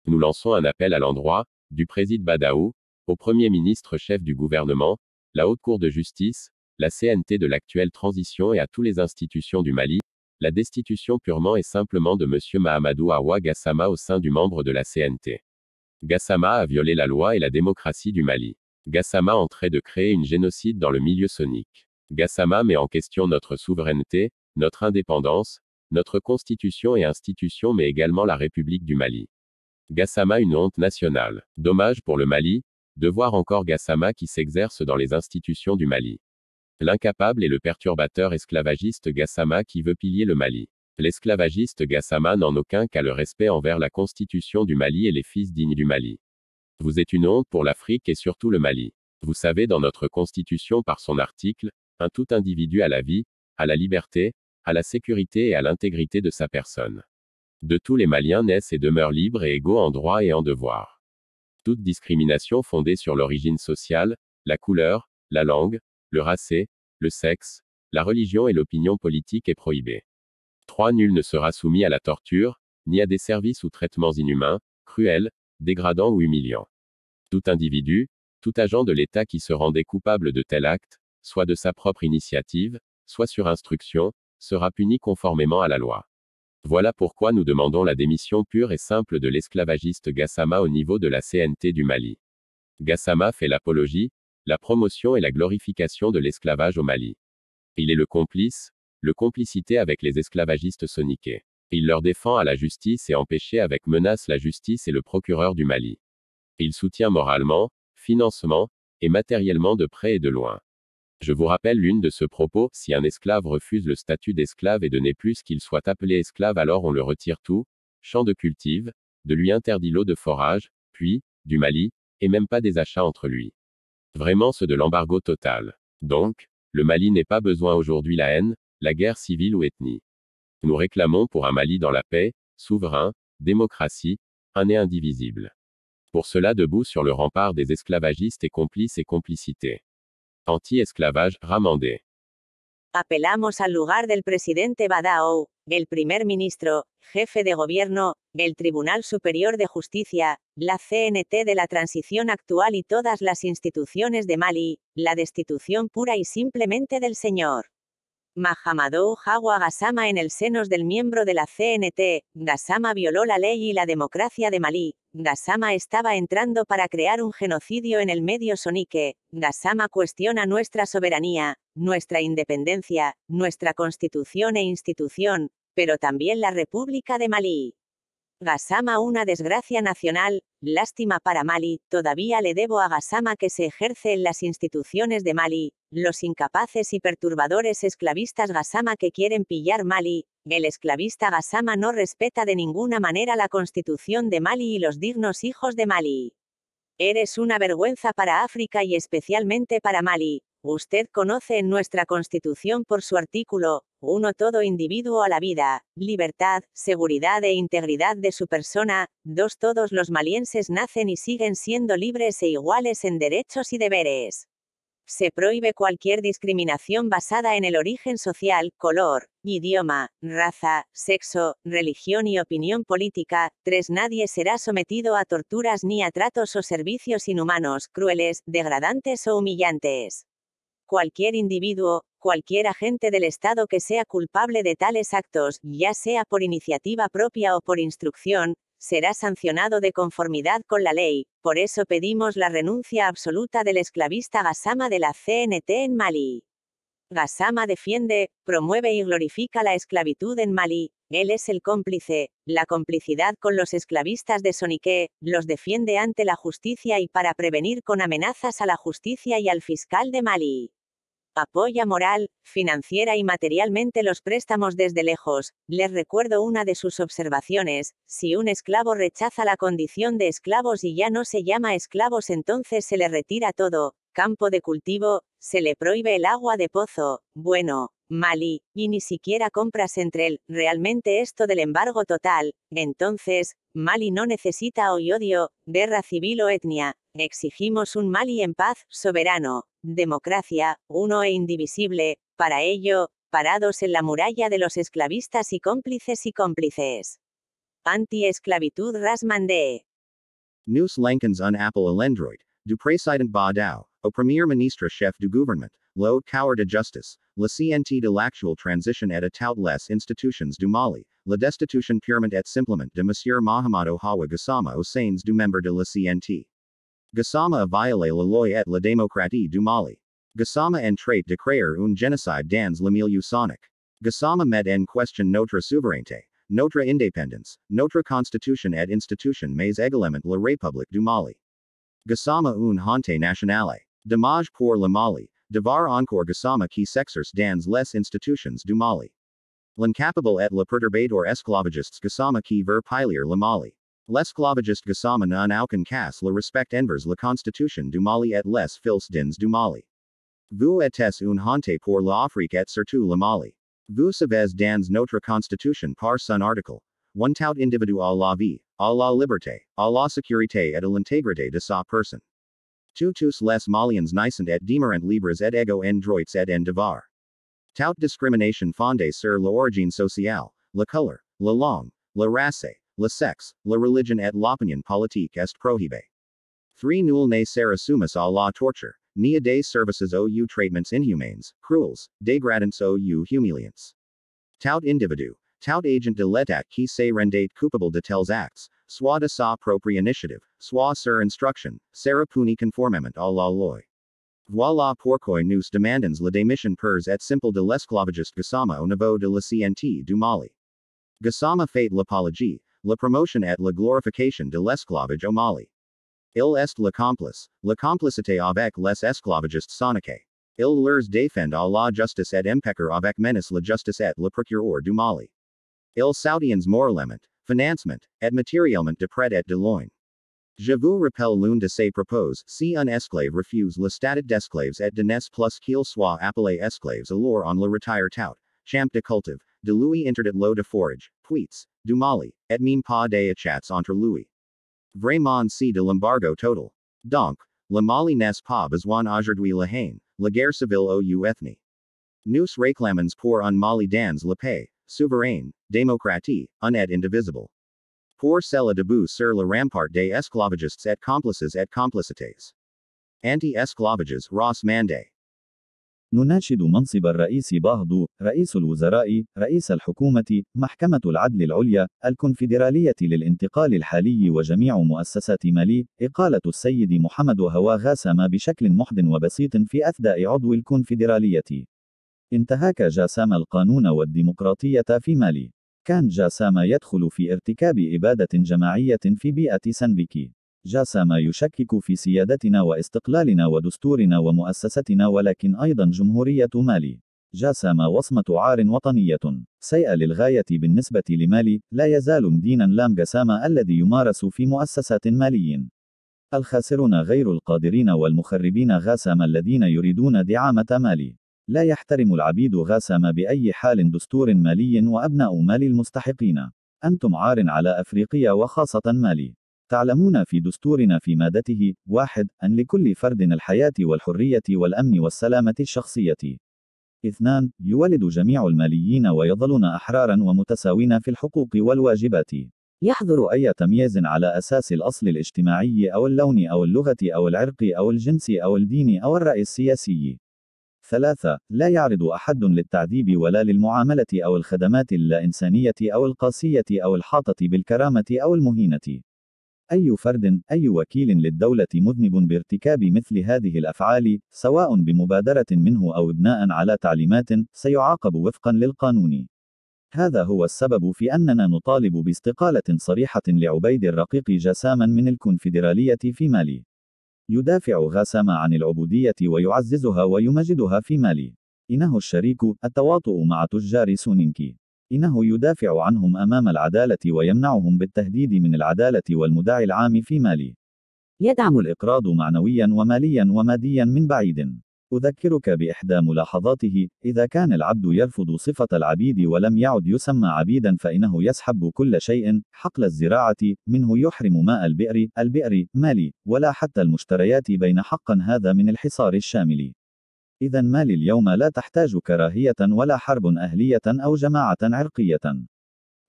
Nous lançons un appel à l'endroit du président Badaou, au Premier ministre chef du gouvernement, la Haute Cour de justice, la CNT de l'actuelle transition et à toutes les institutions du Mali, la destitution purement et simplement de M. Mahamadou Awa Gassama au sein du membre de la CNT. Gassama a violé la loi et la démocratie du Mali. Gassama entrait de créer une génocide dans le milieu sonique. Gassama met en question notre souveraineté, notre indépendance, notre constitution et institutions mais également la République du Mali. Gassama une honte nationale. Dommage pour le Mali, de voir encore Gassama qui s'exerce dans les institutions du Mali. L'incapable et le perturbateur esclavagiste Gassama qui veut piller le Mali. L'esclavagiste Gassama n'en aucun cas le respect envers la constitution du Mali et les fils dignes du Mali. Vous êtes une honte pour l'Afrique et surtout le Mali. Vous savez dans notre constitution par son article, un tout individu à la vie, à la liberté, à la sécurité et à l'intégrité de sa personne. De tous les Maliens naissent et demeurent libres et égaux en droit et en devoir. Toute discrimination fondée sur l'origine sociale, la couleur, la langue, le race, le sexe, la religion et l'opinion politique est prohibée. 3. Nul ne sera soumis à la torture, ni à des services ou traitements inhumains, cruels, dégradants ou humiliants. Tout individu, tout agent de l'État qui se rendait coupable de tel acte, soit de sa propre initiative, soit sur instruction, sera puni conformément à la loi. Voilà pourquoi nous demandons la démission pure et simple de l'esclavagiste Gassama au niveau de la CNT du Mali. Gassama fait l'apologie, la promotion et la glorification de l'esclavage au Mali. Il est le complice, le complicité avec les esclavagistes soniqués. Il leur défend à la justice et empêcher avec menace la justice et le procureur du Mali. Il soutient moralement, financièrement, et matériellement de près et de loin. Je vous rappelle l'une de ce propos, si un esclave refuse le statut d'esclave et de n'est plus qu'il soit appelé esclave alors on le retire tout, champ de cultive, de lui interdit l'eau de forage, puis, du Mali, et même pas des achats entre lui. Vraiment ceux de l'embargo total. Donc, le Mali n'est pas besoin aujourd'hui la haine, la guerre civile ou ethnie. Nous réclamons pour un Mali dans la paix, souverain, démocratie, un et indivisible. Pour cela debout sur le rempart des esclavagistes et complices et complicités. Anti-esclavage, Ramandé. Apelamos al lugar del presidente Badaou, el primer ministro, jefe de gobierno, el Tribunal Superior de Justicia, la CNT de la transición actual y todas las instituciones de Mali, la destitución pura y simplemente del señor Mahamadou Awa Gassama en el senos del miembro de la CNT. Gassama violó la ley y la democracia de Malí. Gassama estaba entrando para crear un genocidio en el medio sonique. Gassama cuestiona nuestra soberanía, nuestra independencia, nuestra constitución e institución, pero también la República de Malí. Gassama una desgracia nacional, lástima para Mali, todavía le debo a Gassama que se ejerce en las instituciones de Mali, los incapaces y perturbadores esclavistas Gassama que quieren pillar Mali, el esclavista Gassama no respeta de ninguna manera la constitución de Mali y los dignos hijos de Mali. Eres una vergüenza para África y especialmente para Mali. Usted conoce en nuestra Constitución por su artículo 1 todo individuo a la vida, libertad, seguridad e integridad de su persona. 2 Todos los malienses nacen y siguen siendo libres e iguales en derechos y deberes. Se prohíbe cualquier discriminación basada en el origen social, color, idioma, raza, sexo, religión y opinión política. 3 Nadie será sometido a torturas ni a tratos o servicios inhumanos, crueles, degradantes o humillantes. Cualquier individuo, cualquier agente del Estado que sea culpable de tales actos, ya sea por iniciativa propia o por instrucción, será sancionado de conformidad con la ley. Por eso pedimos la renuncia absoluta del esclavista Gassama de la CNT en Mali. Gassama defiende, promueve y glorifica la esclavitud en Mali. Él es el cómplice, la complicidad con los esclavistas de Sonique, los defiende ante la justicia y para prevenir con amenazas a la justicia y al fiscal de Mali. Apoya moral, financiera y materialmente los préstamos desde lejos. Les recuerdo una de sus observaciones: si un esclavo rechaza la condición de esclavos y ya no se llama esclavos, entonces se le retira todo, campo de cultivo, se le prohíbe el agua de pozo, bueno, Mali, y ni siquiera compras entre él. Realmente esto del embargo total, entonces, Mali no necesita odio, guerra civil o etnia. Exigimos un Mali en paz, soberano, democracia, uno e indivisible. Para ello, parados en la muralla de los esclavistas y cómplices. Anti-esclavitud Rasmandé. Nous lankens un appel à l'endroit, du président Badao, au premier ministre chef du gouvernement, le haut cour de justice, la CNT de l'actuelle transition et à toutes les institutions du Mali, la destitution purement et simplement de Monsieur Mahamadou Hawa Gassama au sein du membre de la CNT. Gassama a violé la loi et la démocratie du Mali. Gassama en trait de créer un génocide dans le milieu sonique. Gassama met en question notre souveraineté, notre indépendance, notre constitution et institution mais également la République du Mali. Gassama un honte nationale. Dommage pour le Mali, devoir encore Gassama qui s'exerce dans les institutions du Mali. L'incapable et le perturbateur esclavagiste Gassama qui veut pilier le Mali. L'esclavagiste Gassama n'a aucun cas le respect envers la constitution du Mali et les fils du Mali. Vous êtes un honte pour l'Afrique et surtout le Mali. Vous savez dans notre constitution par son article. One tout individu à la vie, à la liberté, à la sécurité et à l'intégrité de sa personne. Tous les Maliens naissent et demeurent libres et égaux en droits et en devoirs. Toute discrimination fondée sur l'origine sociale, la couleur, la langue, la race, le sexe, la religion et l'opinion politique est prohibée. 3. Nul ne sera soumis à la torture, ni à des services ou traitements inhumains, cruels, dégradants ou humiliants. Tout individu, tout agent de l'État qui se rendait coupable de tels actes, soit de sa propre initiative, soit sur instruction, sera puni conformément à la loi. Voilà pourquoi nous demandons la démission pure et simple de l'esclavagiste Gassama au niveau de la CNT du Mali. Gassama fait l'apologie, la promotion et la glorification de l'esclavage au Mali. Il est le complicité avec les esclavagistes soniques. Il leur défend à la justice et impecceur avec menace la justice et le procureur du Mali. Il soutiens moralement, financement, et matériellement de près et de loin. Je vous rappelle l'un de ses propos, si un esclave refuse le statut d'esclaves et de n'est plus qu'il soit appelé esclaves alors on le retire tout, champ de cultive, de lui interdit l'eau de forage, puits, du Mali, et même pas des achats entre lui. Vraiment c'est de l'embargo total. Donc, le Mali n'est pas besoin aujourd'hui la haine, la guerre civile ou ethnie. Nous réclamons pour un Mali dans la paix, souverain, démocratie, un et indivisible. Pour cela debout sur le rempart des esclavagistes et complicités. Anti-esclavages Ross Mandé. نناشد منصب الرئيس باهدو، رئيس الوزراء، رئيس الحكومة، محكمة العدل العليا، الكونفدرالية للانتقال الحالي وجميع مؤسسات مالي، إقالة السيد محمد هوا غاسام بشكل محض وبسيط في أثناء عضو الكونفدرالية. انتهاك جاسام القانون والديمقراطية في مالي. كان جاسام يدخل في ارتكاب إبادة جماعية في بيئة سنبكي. جاسام يشكك في سيادتنا واستقلالنا ودستورنا ومؤسستنا ولكن أيضا جمهورية مالي. جاسام وصمة عار وطنية. سيئة للغاية بالنسبة لمالي، لا يزال مدينا لام جاسام الذي يمارس في مؤسسات ماليين. الخاسرون غير القادرين والمخربين غاسام الذين يريدون دعامة مالي. لا يحترم العبيد غاسام بأي حال دستور مالي وأبناء مالي المستحقين. أنتم عار على أفريقيا وخاصة مالي. تعلمون في دستورنا في مادته 1 أن لكل فرد الحياة والحرية والأمن والسلامة الشخصية. 2 يولد جميع الماليين ويظلون أحرارا ومتساوين في الحقوق والواجبات. يحظر أي تمييز على أساس الأصل الاجتماعي أو اللون أو اللغة أو العرق أو الجنس أو الدين أو الرأي السياسي. 3 لا يعرض أحد للتعذيب ولا للمعاملة أو الخدمات اللا إنسانية أو القاسية أو الحاطة بالكرامة أو المهينة. أي فرد، أي وكيل للدولة مذنب بارتكاب مثل هذه الأفعال، سواء بمبادرة منه أو بناء على تعليمات، سيعاقب وفقا للقانون. هذا هو السبب في أننا نطالب باستقالة صريحة لعبيد الرقيق جاساما من الكونفدرالية في مالي. يدافع غاسام عن العبودية ويعززها ويمجدها في مالي. إنه الشريك، التواطؤ مع تجار سونينكي. إنه يدافع عنهم أمام العدالة ويمنعهم بالتهديد من العدالة والمدعي العام في مالي. يدعم الإقراض معنويا وماليا وماديا من بعيد. أذكرك بإحدى ملاحظاته، إذا كان العبد يرفض صفة العبيد ولم يعد يسمى عبيدا فإنه يسحب كل شيء، حقل الزراعة، منه يحرم ماء البئر مالي، ولا حتى المشتريات بين حقا هذا من الحصار الشامل. إذا مالي اليوم لا تحتاج كراهية ولا حرب أهلية أو جماعة عرقية.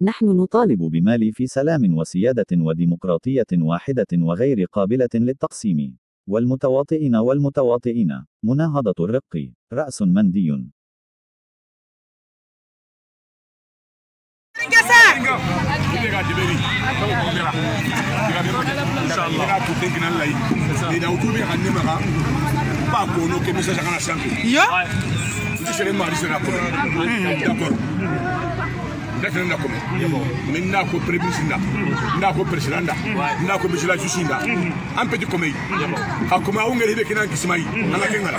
نحن نطالب بمالي في سلام وسيادة وديمقراطية واحدة وغير قابلة للتقسيم. والمتواطئين. مناهضة الرق. رأس مندي. Minna ko presidenta, nako presidenta, nako bisla jusinda. Am petit comme. Ha kuma ungeri be kinan kismai. Ala kengala.